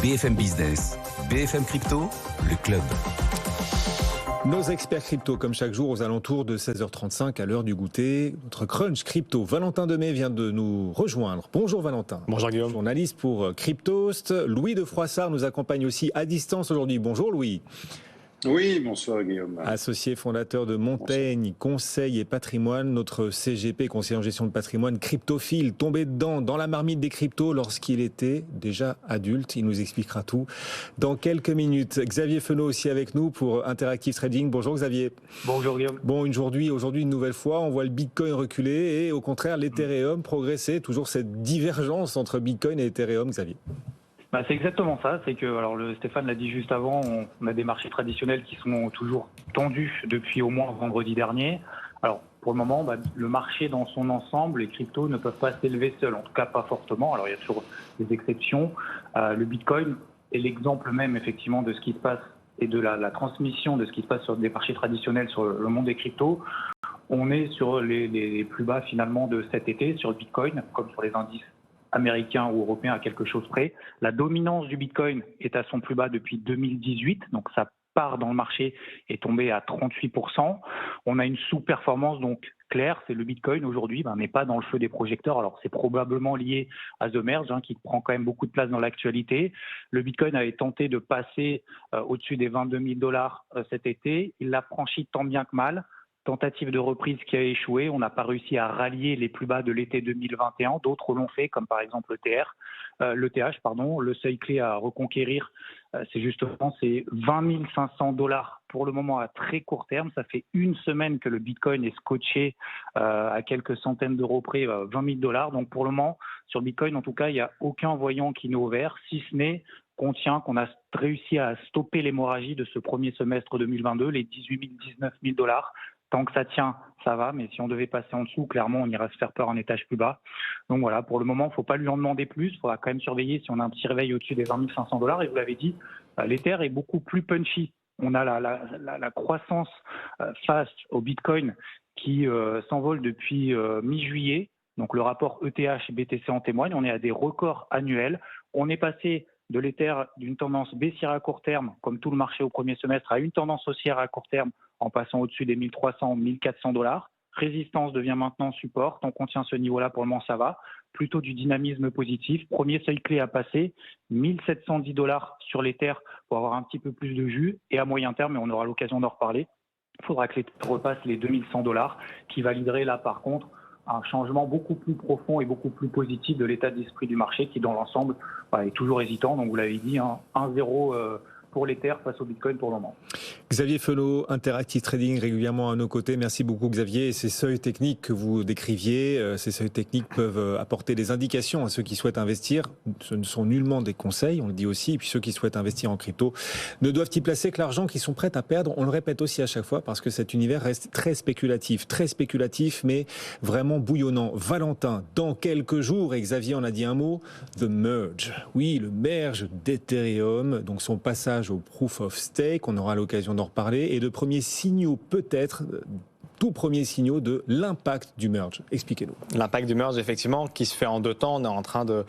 BFM Business, BFM Crypto, le club. Nos experts crypto, comme chaque jour, aux alentours de 16h35 à l'heure du goûter. Notre crunch crypto, Valentin Demey vient de nous rejoindre. Bonjour Valentin. Bonjour Guillaume. Journaliste pour Cryptost. Louis de Froissart nous accompagne aussi à distance aujourd'hui. Bonjour Louis. Oui, bonsoir Guillaume. Associé fondateur de Montaigne, Conseil et Patrimoine, notre CGP, conseiller en gestion de patrimoine, cryptophile, tombé dedans, dans la marmite des cryptos lorsqu'il était déjà adulte. Il nous expliquera tout dans quelques minutes. Xavier Fenot aussi avec nous pour Interactive Trading. Bonjour Xavier. Bonjour Guillaume. Bon, aujourd'hui, une nouvelle fois, on voit le Bitcoin reculer et au contraire l'Ethereum progresser. Toujours cette divergence entre Bitcoin et Ethereum, Xavier. C'est exactement ça, c'est que, alors Stéphane l'a dit juste avant, on a des marchés traditionnels qui sont toujours tendus depuis au moins vendredi dernier. Alors pour le moment, le marché dans son ensemble, les cryptos ne peuvent pas s'élever seuls, en tout cas pas fortement, alors il y a toujours des exceptions. Le Bitcoin est l'exemple même effectivement de ce qui se passe et de la transmission de ce qui se passe sur des marchés traditionnels sur le monde des cryptos. On est sur les plus bas finalement de cet été sur le Bitcoin, comme sur les indices américain ou européen à quelque chose près. La dominance du Bitcoin est à son plus bas depuis 2018, donc sa part dans le marché est tombée à 38%. On a une sous-performance donc claire, c'est le Bitcoin aujourd'hui n'est pas dans le feu des projecteurs. Alors c'est probablement lié à The Merge qui prend quand même beaucoup de place dans l'actualité. Le Bitcoin avait tenté de passer au-dessus des 22 000 $ cet été. Il l'a franchi tant bien que mal. Tentative de reprise qui a échoué. On n'a pas réussi à rallier les plus bas de l'été 2021. D'autres l'ont fait, comme par exemple l'ETH. Le seuil clé à reconquérir, c'est 20 500 $ pour le moment à très court terme. Ça fait une semaine que le Bitcoin est scotché à quelques centaines d'euros près, 20 000 $. Donc pour le moment, sur le Bitcoin, en tout cas, il n'y a aucun voyant qui n'est au vert, si ce n'est qu'on a réussi à stopper l'hémorragie de ce premier semestre 2022, les 18 000, 19 000 $. Tant que ça tient, ça va, mais si on devait passer en dessous, clairement, on ira se faire peur en étage plus bas. Donc voilà, pour le moment, il ne faut pas lui en demander plus. Il faudra quand même surveiller si on a un petit réveil au-dessus des 20 500 $. Et vous l'avez dit, l'Ether est beaucoup plus punchy. On a la croissance face au Bitcoin qui s'envole depuis mi-juillet. Donc le rapport ETH-BTC en témoigne. On est à des records annuels. On est passé de l'Ether d'une tendance baissière à court terme, comme tout le marché au premier semestre, à une tendance haussière à court terme en passant au-dessus des 1300, 1400 $. Résistance devient maintenant support. Tant qu'on tient ce niveau-là, pour le moment, ça va. Plutôt du dynamisme positif. Premier seuil clé à passer, 1710 $ sur l'Ether pour avoir un petit peu plus de jus. Et à moyen terme, et on aura l'occasion d'en reparler, il faudra que l'Ether repasse les 2100 $, qui validerait là, par contre, un changement beaucoup plus profond et beaucoup plus positif de l'état d'esprit du marché qui, dans l'ensemble, est toujours hésitant. Donc, vous l'avez dit, 1-0 pour l'Ether face au Bitcoin pour le moment. Xavier Fenot, Interactive Trading, régulièrement à nos côtés. Merci beaucoup Xavier. Et ces seuils techniques que vous décriviez, ces seuils techniques peuvent apporter des indications à ceux qui souhaitent investir. Ce ne sont nullement des conseils, on le dit aussi. Et puis ceux qui souhaitent investir en crypto ne doivent y placer que l'argent qu'ils sont prêts à perdre. On le répète aussi à chaque fois parce que cet univers reste très spéculatif, mais vraiment bouillonnant. Valentin, dans quelques jours, et Xavier en a dit un mot, The Merge. Oui, le merge d'Ethereum, donc son passage au Proof of Stake, on aura l'occasion d'en reparler, et de premiers signaux peut-être, tout premiers signaux de l'impact du merge. Expliquez-nous. L'impact du merge, effectivement, qui se fait en deux temps. On est en train de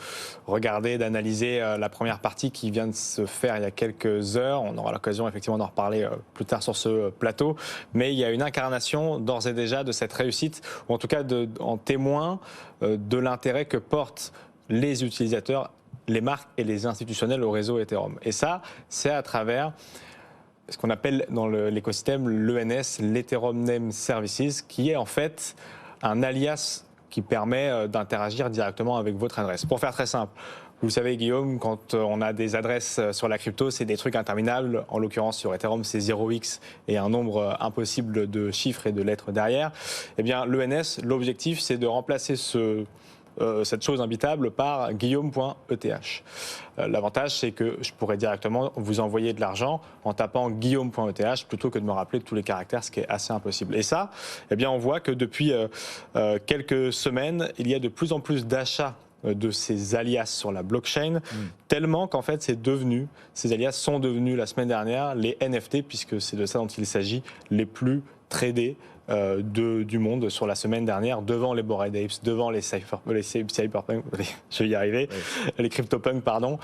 regarder, d'analyser la première partie qui vient de se faire il y a quelques heures. On aura l'occasion, effectivement, d'en reparler plus tard sur ce plateau. Mais il y a une incarnation, d'ores et déjà, de cette réussite, ou en tout cas en témoin de l'intérêt que portent les utilisateurs, les marques et les institutionnels au réseau Ethereum. Et ça, c'est à travers ce qu'on appelle dans l'écosystème l'ENS, l'Ethereum Name Services, qui est en fait un alias qui permet d'interagir directement avec votre adresse. Pour faire très simple, vous savez Guillaume, quand on a des adresses sur la crypto, c'est des trucs interminables. En l'occurrence sur Ethereum, c'est 0x et un nombre impossible de chiffres et de lettres derrière. Eh bien, l'ENS, l'objectif, c'est de remplacer cette chose imbitable par guillaume.eth. L'avantage, c'est que je pourrais directement vous envoyer de l'argent en tapant guillaume.eth plutôt que de me rappeler tous les caractères, ce qui est assez impossible. Et ça, eh bien, on voit que depuis quelques semaines, il y a de plus en plus d'achats de ces alias sur la blockchain, tellement qu'en fait ces alias sont devenus la semaine dernière les NFT, puisque c'est de ça dont il s'agit, les plus tradés du monde sur la semaine dernière, devant les Bored Apes, devant les Cyberpunk, je vais y arriver, les CryptoPunk, pardon,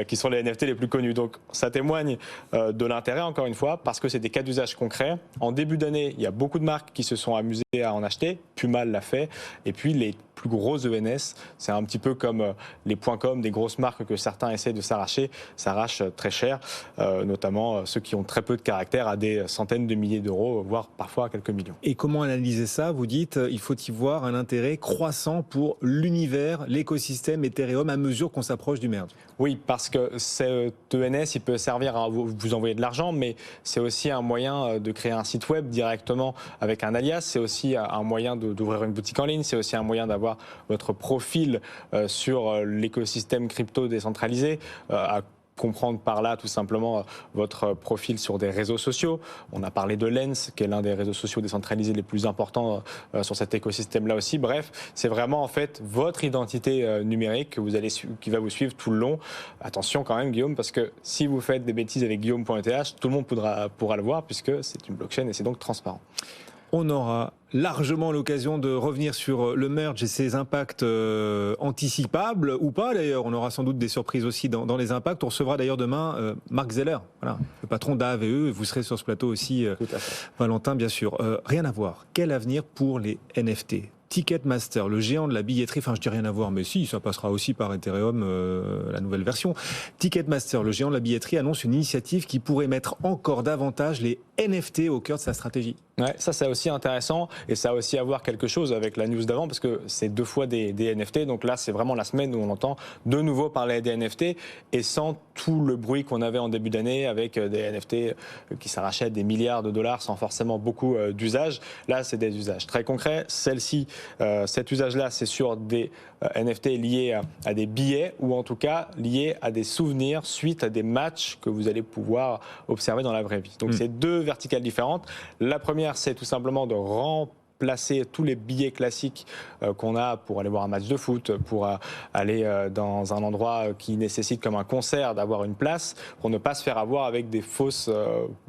qui sont les NFT les plus connus. Donc ça témoigne de l'intérêt, encore une fois, parce que c'est des cas d'usage concrets. En début d'année, il y a beaucoup de marques qui se sont amusées à en acheter. Puma l'a fait. Et puis les plus gros ENS, c'est un petit peu comme les .com, des grosses marques que certains essaient de s'arracher, s'arrachent très cher, notamment ceux qui ont très peu de caractère, à des centaines de milliers d'euros, voire parfois à quelques millions. Et comment analyser ça? Vous dites, il faut y voir un intérêt croissant pour l'univers, l'écosystème Ethereum à mesure qu'on s'approche du merge. Oui, parce que cet ENS, il peut servir à vous envoyer de l'argent, mais c'est aussi un moyen de créer un site web directement avec un alias. C'est aussi un moyen d'ouvrir une boutique en ligne. C'est aussi un moyen d'avoir votre profil sur l'écosystème crypto décentralisé, à comprendre par là tout simplement votre profil sur des réseaux sociaux. On a parlé de Lens, qui est l'un des réseaux sociaux décentralisés les plus importants sur cet écosystème-là aussi. Bref, c'est vraiment en fait votre identité numérique qui va vous suivre tout le long. Attention quand même, Guillaume, parce que si vous faites des bêtises avec guillaume.eth, tout le monde pourra le voir puisque c'est une blockchain et c'est donc transparent. On aura largement l'occasion de revenir sur le merge et ses impacts anticipables ou pas d'ailleurs. On aura sans doute des surprises aussi dans les impacts. On recevra d'ailleurs demain Mark Zeller, voilà, le patron d'AAVE. Vous serez sur ce plateau aussi, Valentin, bien sûr. Rien à voir. Quel avenir pour les NFT? Ticketmaster, le géant de la billetterie, enfin je dis rien à voir, mais si, ça passera aussi par Ethereum, la nouvelle version. Ticketmaster, le géant de la billetterie, annonce une initiative qui pourrait mettre encore davantage les NFT au cœur de sa stratégie. Ouais, ça c'est aussi intéressant et ça a aussi à voir quelque chose avec la news d'avant parce que c'est 2 fois des NFT, donc là c'est vraiment la semaine où on entend de nouveau parler des NFT et sans tout le bruit qu'on avait en début d'année avec des NFT qui s'arrachaient des milliards de dollars sans forcément beaucoup d'usage. Là c'est des usages très concrets. Cet usage-là c'est sur des NFT liés à des billets ou en tout cas liés à des souvenirs suite à des matchs que vous allez pouvoir observer dans la vraie vie. Donc c'est 2 verticales différentes. La première, c'est tout simplement de remplacer tous les billets classiques qu'on a pour aller voir un match de foot, pour aller dans un endroit qui nécessite comme un concert d'avoir une place, pour ne pas se faire avoir avec des fausses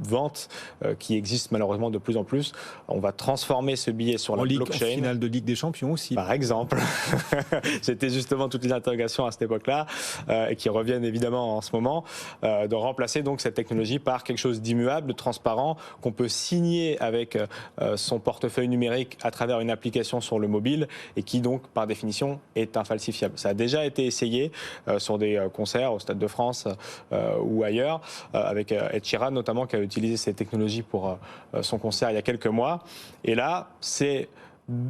ventes qui existent malheureusement de plus en plus. On va transformer ce billet sur la blockchain. En finale de Ligue des Champions aussi. Par exemple. C'était justement toutes les interrogations à cette époque-là et qui reviennent évidemment en ce moment, de remplacer donc cette technologie par quelque chose d'immuable, de transparent, qu'on peut signer avec son portefeuille numérique à travers une application sur le mobile et qui donc par définition est infalsifiable. Ça a déjà été essayé sur des concerts au Stade de France ou ailleurs avec Ed Sheeran notamment qui a utilisé ces technologies pour son concert il y a quelques mois et là c'est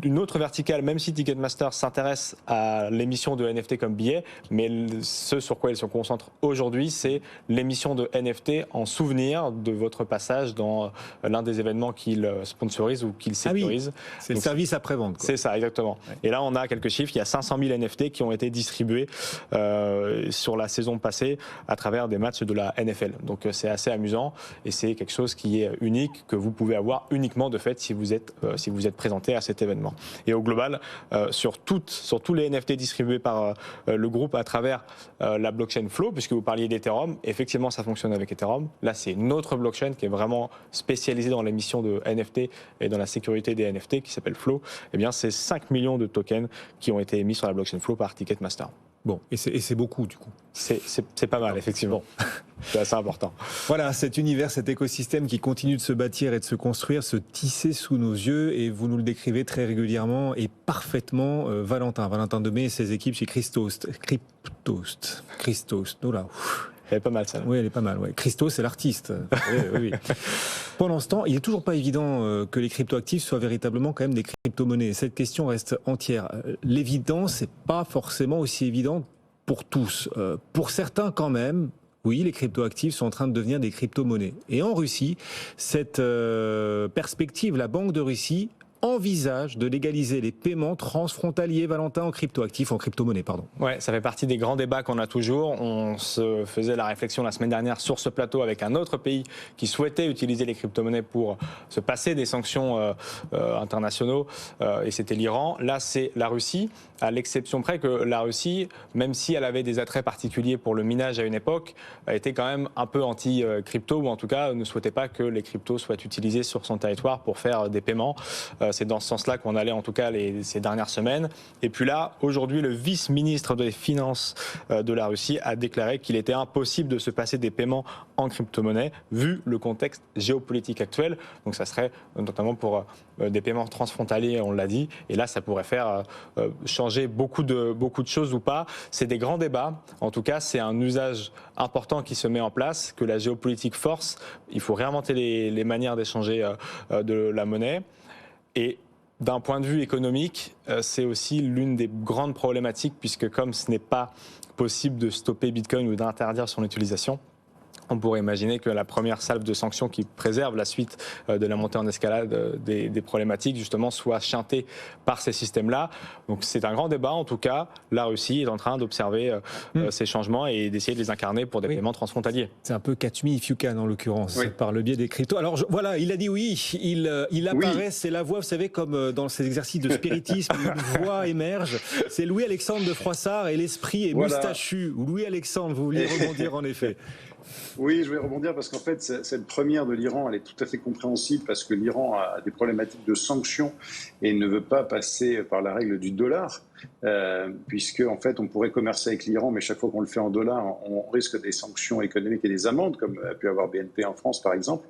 une autre verticale, même si Ticketmaster s'intéresse à l'émission de NFT comme billet, mais ce sur quoi ils se concentrent aujourd'hui, c'est l'émission de NFT en souvenir de votre passage dans l'un des événements qu'ils sponsorisent ou qu'ils sécurisent. Ah oui, c'est le service après-vente. C'est ça, exactement. Ouais. Et là, on a quelques chiffres. Il y a 500 000 NFT qui ont été distribués sur la saison passée à travers des matchs de la NFL. Donc c'est assez amusant et c'est quelque chose qui est unique, que vous pouvez avoir uniquement de fait si vous êtes présenté à cet événement. Et au global, sur tous les NFT distribués par le groupe à travers la blockchain Flow, puisque vous parliez d'Ethereum, effectivement ça fonctionne avec Ethereum. Là, c'est une autre blockchain qui est vraiment spécialisée dans l'émission de NFT et dans la sécurité des NFT qui s'appelle Flow. Eh bien, c'est 5 millions de tokens qui ont été émis sur la blockchain Flow par Ticketmaster. Bon, et c'est beaucoup du coup. C'est pas mal, effectivement. Bon. C'est assez important. Voilà, cet univers, cet écosystème qui continue de se bâtir et de se construire, se tisser sous nos yeux, et vous nous le décrivez très régulièrement et parfaitement, Valentin Demey et ses équipes chez Christost. Oula. Elle est pas mal, ça. Oui, elle est pas mal. Ouais. Christo, c'est l'artiste. Oui. Pendant ce temps, il n'est toujours pas évident que les cryptoactifs soient véritablement quand même des crypto-monnaies. Cette question reste entière. L'évidence, c'est pas forcément aussi évident pour tous. Pour certains, quand même. Oui, les cryptoactifs sont en train de devenir des crypto-monnaies. Et en Russie, cette perspective, la Banque de Russie envisage de légaliser les paiements transfrontaliers, Valentin, en cryptoactifs, en crypto-monnaie, pardon. Ouais, ça fait partie des grands débats qu'on a toujours. On se faisait la réflexion la semaine dernière sur ce plateau avec un autre pays qui souhaitait utiliser les crypto-monnaies pour se passer des sanctions internationaux, et c'était l'Iran. Là, c'est la Russie, à l'exception près que la Russie, même si elle avait des attraits particuliers pour le minage à une époque, était quand même un peu anti-crypto, ou en tout cas ne souhaitait pas que les cryptos soient utilisés sur son territoire pour faire des paiements. C'est dans ce sens-là qu'on allait en tout cas ces dernières semaines. Et puis là, aujourd'hui, le vice-ministre des Finances de la Russie a déclaré qu'il était impossible de se passer des paiements en crypto-monnaie, vu le contexte géopolitique actuel. Donc ça serait notamment pour des paiements transfrontaliers, on l'a dit. Et là, ça pourrait faire changer beaucoup de choses ou pas. C'est des grands débats. En tout cas, c'est un usage important qui se met en place, que la géopolitique force. Il faut réinventer les manières d'échanger de la monnaie. Et d'un point de vue économique, c'est aussi l'une des grandes problématiques, puisque comme ce n'est pas possible de stopper Bitcoin ou d'interdire son utilisation, on pourrait imaginer que la première salve de sanctions qui préserve la suite de la montée en escalade des problématiques, justement, soit chantée par ces systèmes-là. Donc c'est un grand débat. En tout cas, la Russie est en train d'observer ces changements et d'essayer de les incarner pour des paiements transfrontaliers. C'est un peu catch me if you can, en l'occurrence, par le biais des cryptos. Alors voilà, il a dit oui, il apparaît, c'est la voix, vous savez, comme dans ces exercices de spiritisme, une voix émerge. C'est Louis-Alexandre de Froissart et l'esprit est moustachu. Louis-Alexandre, vous vouliez rebondir en effet. Oui, je vais rebondir parce qu'en fait, cette première de l'Iran, elle est tout à fait compréhensible parce que l'Iran a des problématiques de sanctions et ne veut pas passer par la règle du dollar, puisque en fait, on pourrait commercer avec l'Iran, mais chaque fois qu'on le fait en dollars, on risque des sanctions économiques et des amendes, comme a pu avoir BNP en France, par exemple.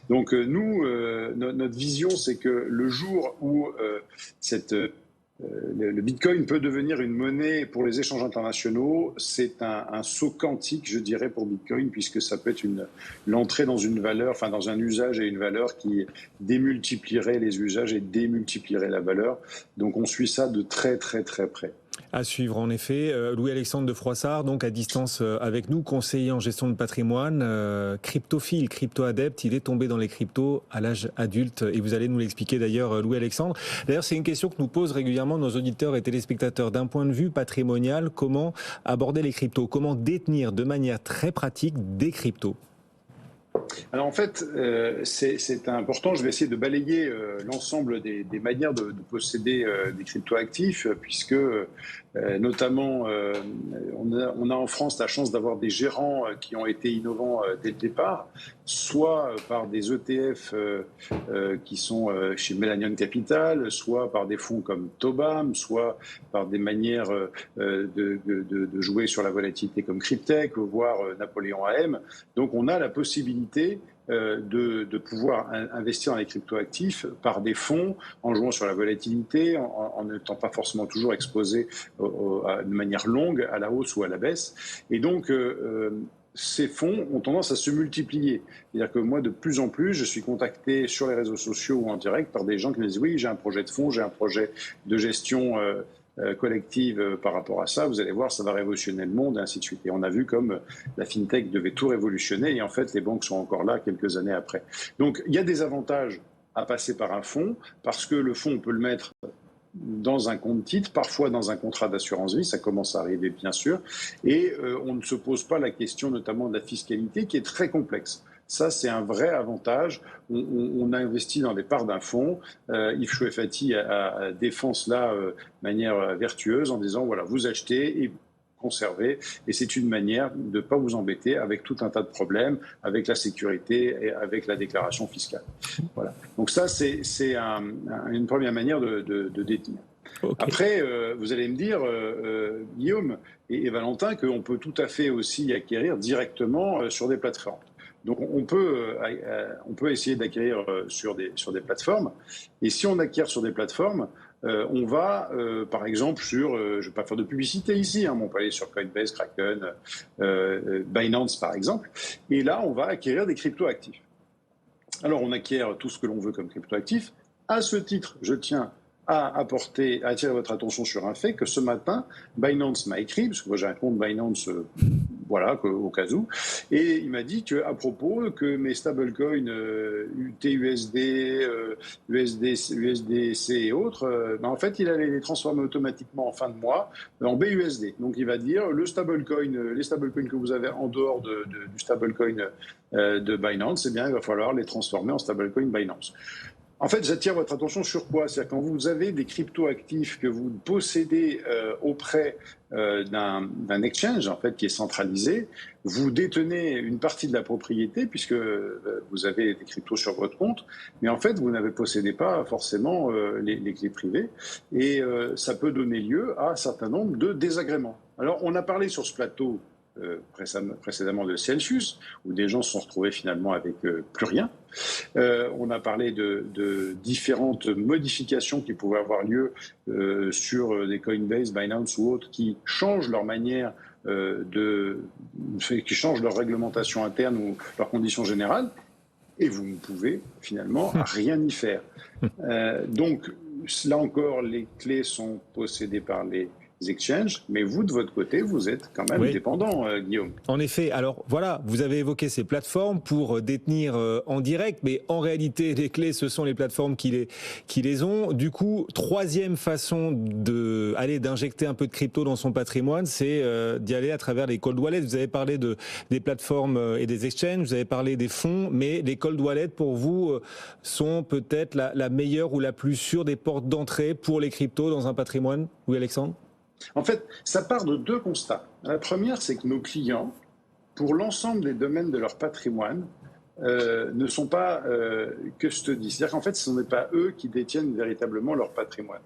Donc nous, notre vision, c'est que le jour où le Bitcoin peut devenir une monnaie pour les échanges internationaux. C'est un saut quantique, je dirais, pour Bitcoin, puisque ça peut être l'entrée dans une valeur, enfin dans un usage et une valeur qui démultiplierait les usages et démultiplierait la valeur. Donc on suit ça de très très très près. À suivre, en effet. Louis-Alexandre de Froissart, donc à distance avec nous, conseiller en gestion de patrimoine, cryptophile, crypto-adepte. Il est tombé dans les cryptos à l'âge adulte et vous allez nous l'expliquer d'ailleurs, Louis-Alexandre. D'ailleurs, c'est une question que nous posent régulièrement nos auditeurs et téléspectateurs. D'un point de vue patrimonial, comment aborder les cryptos? Comment détenir de manière très pratique des cryptos? Alors en fait, c'est important. Je vais essayer de balayer l'ensemble des manières de posséder des cryptoactifs, puisque notamment on a en France la chance d'avoir des gérants qui ont été innovants dès le départ, soit par des ETF qui sont chez Millennium Capital, soit par des fonds comme Tobam, soit par des manières de jouer sur la volatilité comme Cryptech, voire Napoléon AM. Donc on a la possibilité de pouvoir investir dans les cryptoactifs par des fonds, en jouant sur la volatilité, en n'étant pas forcément toujours exposé de manière longue à la hausse ou à la baisse. Et donc, ces fonds ont tendance à se multiplier. C'est-à-dire que moi, de plus en plus, je suis contacté sur les réseaux sociaux ou en direct par des gens qui me disent « Oui, j'ai un projet de fonds, j'ai un projet de gestion collective par rapport à ça, vous allez voir, ça va révolutionner le monde, et ainsi de suite. » Et on a vu comme la FinTech devait tout révolutionner, et en fait, les banques sont encore là quelques années après. Donc, il y a des avantages à passer par un fonds, parce que le fonds, on peut le mettre dans un compte titre, parfois dans un contrat d'assurance vie, ça commence à arriver bien sûr, et on ne se pose pas la question notamment de la fiscalité qui est très complexe. Ça, c'est un vrai avantage. On a investi dans des parts d'un fonds. Yves Chouefati défend cela de manière vertueuse en disant, voilà, vous achetez et conserver, et c'est une manière de ne pas vous embêter avec tout un tas de problèmes, avec la sécurité et avec la déclaration fiscale. Voilà. Donc ça, c'est une première manière de détenir. Okay. Après, vous allez me dire, Guillaume et Valentin, qu'on peut tout à fait aussi acquérir directement sur des plateformes. Donc on peut essayer d'acquérir sur des plateformes, et si on acquiert sur des plateformes, on va, par exemple, je ne vais pas faire de publicité ici, mais on peut aller sur Coinbase, Kraken, Binance par exemple, et là on va acquérir des cryptoactifs. Alors on acquiert tout ce que l'on veut comme cryptoactifs. À ce titre, je tiens à attirer votre attention sur un fait que ce matin, Binance m'a écrit, parce que moi j'ai un compte Binance voilà, au cas où. Et il m'a dit qu'à propos, que mes stablecoins TUSD, USDC et autres, en fait, il allait les transformer automatiquement en fin de mois en BUSD. Donc, il va dire les stablecoins que vous avez en dehors du stablecoin de Binance, eh bien, il va falloir les transformer en stablecoin Binance. En fait, j'attire votre attention sur quoi? C'est-à-dire quand vous avez des crypto-actifs que vous possédez auprès d'un exchange, en fait, qui est centralisé, vous détenez une partie de la propriété puisque vous avez des cryptos sur votre compte, mais en fait, vous n'avez possédé pas forcément les clés privées et ça peut donner lieu à un certain nombre de désagréments. Alors, on a parlé sur ce plateau précédemment de Celsius, où des gens se sont retrouvés finalement avec plus rien. On a parlé de différentes modifications qui pouvaient avoir lieu sur des Coinbase, Binance ou autres, qui changent leur manière qui changent leur réglementation interne ou leurs conditions générales, et vous ne pouvez finalement rien y faire. Donc, là encore, les clés sont possédées par les exchanges, mais vous, de votre côté, vous êtes quand même dépendant, Guillaume. En effet, alors voilà, vous avez évoqué ces plateformes pour détenir en direct, mais en réalité, les clés, ce sont les plateformes qui les ont. Du coup, troisième façon d'injecter un peu de crypto dans son patrimoine, c'est d'y aller à travers les cold wallets. Vous avez parlé des plateformes et des exchanges, vous avez parlé des fonds, mais les cold wallets, pour vous, sont peut-être la meilleure ou la plus sûre des portes d'entrée pour les cryptos dans un patrimoine? Oui, Alexandre? En fait, ça part de deux constats. La première, c'est que nos clients, pour l'ensemble des domaines de leur patrimoine, ne sont pas custody. C'est-à-dire qu'en fait, ce n'est pas eux qui détiennent véritablement leur patrimoine.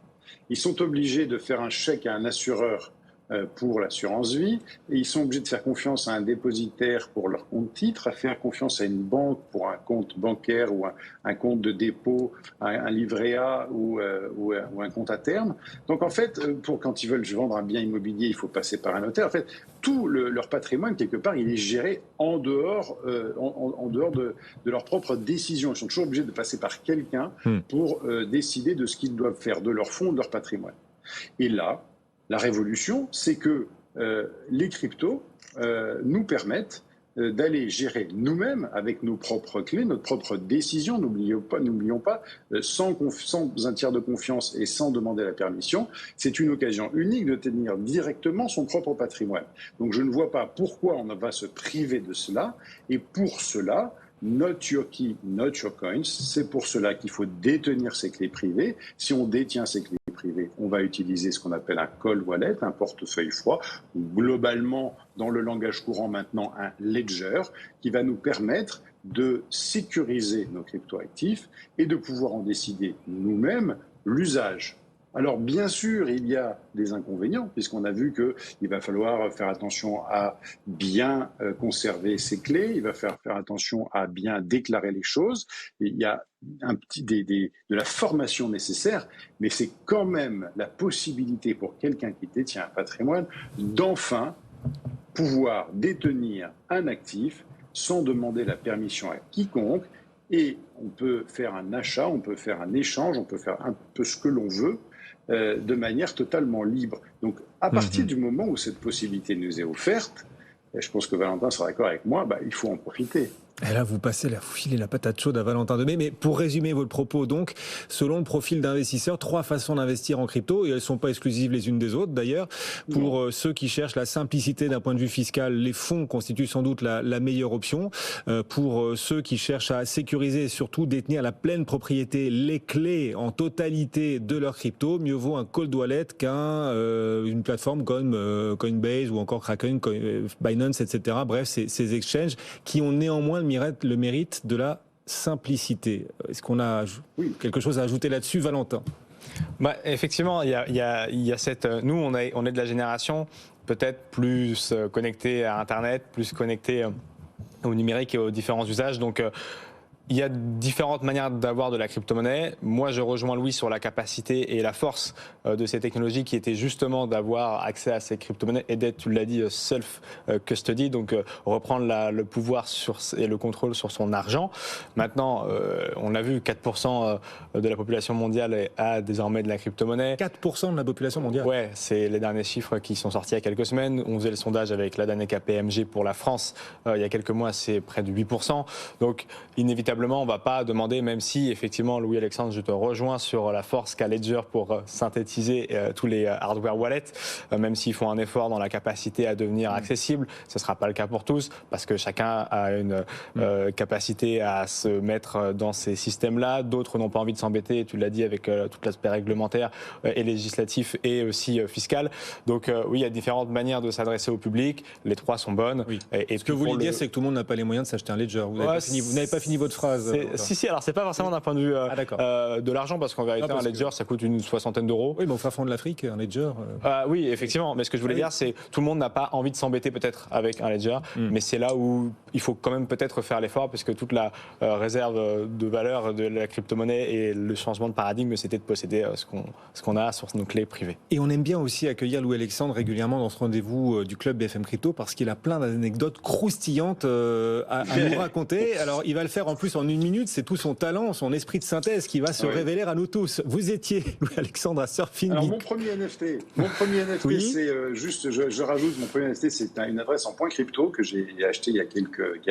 Ils sont obligés de faire un chèque à un assureur pour l'assurance vie, et ils sont obligés de faire confiance à un dépositaire pour leur compte titre, à faire confiance à une banque pour un compte bancaire ou un compte de dépôt, un livret A ou un compte à terme. Donc en fait, quand ils veulent vendre un bien immobilier, il faut passer par un notaire. En fait, tout leur patrimoine, quelque part, il est géré en dehors de leur propre décision. Ils sont toujours obligés de passer par quelqu'un pour décider de ce qu'ils doivent faire, de leur fonds, de leur patrimoine. Et là, la révolution, c'est que les cryptos nous permettent d'aller gérer nous-mêmes avec nos propres clés, notre propre décision. N'oublions pas, sans un tiers de confiance et sans demander la permission, c'est une occasion unique de tenir directement son propre patrimoine. Donc je ne vois pas pourquoi on va se priver de cela. Et pour cela, not your key, not your coins. C'est pour cela qu'il faut détenir ses clés privées. Si on détient ses clés privées, on va utiliser ce qu'on appelle un cold wallet, un portefeuille froid, ou globalement, dans le langage courant maintenant, un ledger, qui va nous permettre de sécuriser nos cryptoactifs et de pouvoir en décider nous-mêmes l'usage. Alors bien sûr, il y a des inconvénients, puisqu'on a vu qu'il va falloir faire attention à bien conserver ses clés, il va faire attention à bien déclarer les choses, et il y a de la formation nécessaire, mais c'est quand même la possibilité pour quelqu'un qui détient un patrimoine d'enfin pouvoir détenir un actif sans demander la permission à quiconque, et on peut faire un achat, on peut faire un échange, on peut faire un peu ce que l'on veut, de manière totalement libre. Donc, à partir du moment où cette possibilité nous est offerte, et je pense que Valentin sera d'accord avec moi, il faut en profiter. Et là, vous filez la patate chaude à Valentin Demey. Mais pour résumer votre propos, donc, selon le profil d'investisseur, 3 façons d'investir en crypto, et elles ne sont pas exclusives les unes des autres d'ailleurs. Pour ceux qui cherchent la simplicité d'un point de vue fiscal, les fonds constituent sans doute la meilleure option. Pour ceux qui cherchent à sécuriser et surtout détenir la pleine propriété, les clés en totalité de leur crypto, mieux vaut un cold wallet qu'une plateforme comme Coinbase ou encore Kraken, Binance, etc. Bref, ces exchanges qui ont néanmoins le mérite de la simplicité. Est-ce qu'on a quelque chose à ajouter là-dessus, Valentin? Effectivement, il y a cette. Nous, on est de la génération peut-être plus connectée à Internet, plus connectée au numérique et aux différents usages. Donc, Il y a différentes manières d'avoir de la crypto-monnaie. Moi, je rejoins Louis sur la capacité et la force de ces technologies qui étaient justement d'avoir accès à ces crypto-monnaies et d'être, tu l'as dit, self-custody, donc reprendre le pouvoir et le contrôle sur son argent. Maintenant, on a vu 4% de la population mondiale a désormais de la crypto-monnaie. 4% de la population mondiale. Ouais, c'est les derniers chiffres qui sont sortis il y a quelques semaines. On faisait le sondage avec la dernière KPMG pour la France il y a quelques mois, c'est près de 8%. Donc, inévitablement, on ne va pas demander, même si, effectivement, Louis-Alexandre, je te rejoins sur la force qu'a Ledger pour synthétiser tous les hardware wallets, même s'ils font un effort dans la capacité à devenir accessible, ce ne sera pas le cas pour tous, parce que chacun a une capacité à se mettre dans ces systèmes-là. D'autres n'ont pas envie de s'embêter, tu l'as dit, avec tout l'aspect réglementaire et législatif et aussi fiscal. Donc, oui, il y a différentes manières de s'adresser au public. Les trois sont bonnes. Oui. Ce que vous voulez dire, c'est que tout le monde n'a pas les moyens de s'acheter un Ledger. Vous n'avez pas fini votre phrase. Si, alors c'est pas forcément d'un point de vue de l'argent, parce qu'en vérité, un Ledger, ça coûte une soixantaine d'euros. Oui, mais au fin fond de l'Afrique, un Ledger... oui, effectivement. Mais ce que je voulais dire, c'est tout le monde n'a pas envie de s'embêter peut-être avec un Ledger, mais c'est là où il faut quand même peut-être faire l'effort, puisque toute la réserve de valeur de la crypto-monnaie et le changement de paradigme, c'était de posséder ce qu'on a sur nos clés privées. Et on aime bien aussi accueillir Louis-Alexandre régulièrement dans ce rendez-vous du club BFM Crypto, parce qu'il a plein d'anecdotes croustillantes à nous raconter. Alors, il va le faire en plus en une minute. C'est tout son talent, son esprit de synthèse qui va se révéler à nous tous. Vous étiez, Louis-Alexandre, à Surfing. Alors, mon premier NFT, oui. C'est juste, je rajoute, mon premier NFT, c'est une adresse en point crypto que j'ai acheté il y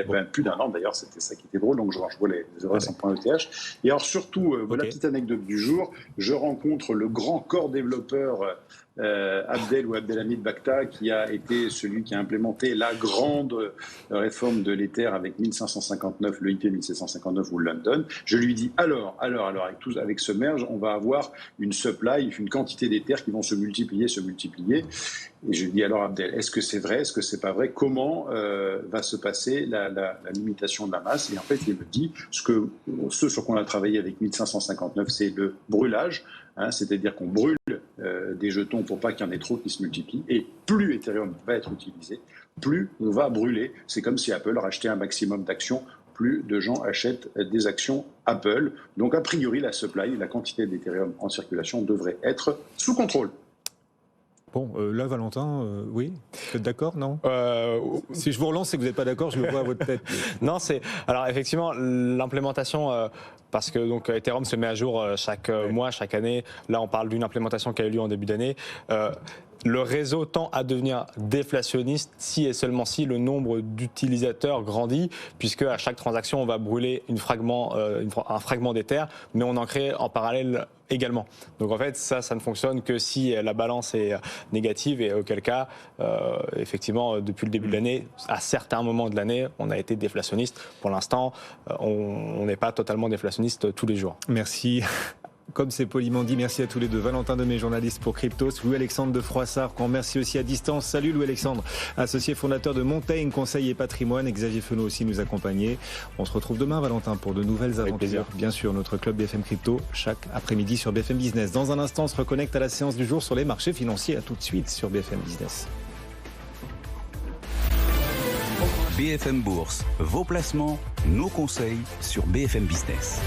a même plus d'un an d'ailleurs, c'était ça qui était drôle, donc je vois les adresses en point ETH. Et alors surtout, voilà, petite anecdote du jour, je rencontre le grand corps développeur Abdel ou Abdelhamid Bakta, qui a été celui qui a implémenté la grande réforme de l'Ether avec 1559, le IP 1759 ou London. Je lui dis alors avec ce merge, on va avoir une supply, une quantité d'Ether qui vont se multiplier. Et je lui dis alors Abdel, est-ce que c'est vrai, est-ce que c'est pas vrai, comment va se passer la limitation de la masse? Et en fait, il me dit ce sur quoi on a travaillé avec 1559, c'est le brûlage. C'est-à-dire qu'on brûle des jetons pour pas qu'il y en ait trop qui se multiplient. Et plus Ethereum va être utilisé, plus on va brûler. C'est comme si Apple rachetait un maximum d'actions. Plus de gens achètent des actions Apple. Donc, a priori, la supply, la quantité d'Ethereum en circulation devrait être sous contrôle. Bon, là, Valentin, oui, vous êtes d'accord, non? Si je vous relance, c'est que vous n'êtes pas d'accord, je le vois à votre tête. Non, alors effectivement, l'implémentation, parce que donc Ethereum se met à jour chaque mois, chaque année. Là, on parle d'une implémentation qui a eu lieu en début d'année. Le réseau tend à devenir déflationniste si et seulement si le nombre d'utilisateurs grandit, puisque à chaque transaction, on va brûler un fragment d'Ether, mais on en crée en parallèle également. Donc en fait, ça ne fonctionne que si la balance est négative, et auquel cas, effectivement, depuis le début de l'année, à certains moments de l'année, on a été déflationniste. Pour l'instant, on n'est pas totalement déflationniste tous les jours. Merci. Comme c'est poliment dit, merci à tous les deux. Valentin Demey, journaliste pour Cryptos, Louis-Alexandre de Froissart, qu'on remercie aussi à distance. Salut Louis-Alexandre, associé fondateur de Montaigne Conseil et Patrimoine. Xavier Fenot aussi nous accompagnait. On se retrouve demain, Valentin, pour de nouvelles aventures. Bien sûr, notre club BFM Crypto, chaque après-midi sur BFM Business. Dans un instant, on se reconnecte à la séance du jour sur les marchés financiers. À tout de suite sur BFM Business. BFM Bourse, vos placements, nos conseils sur BFM Business.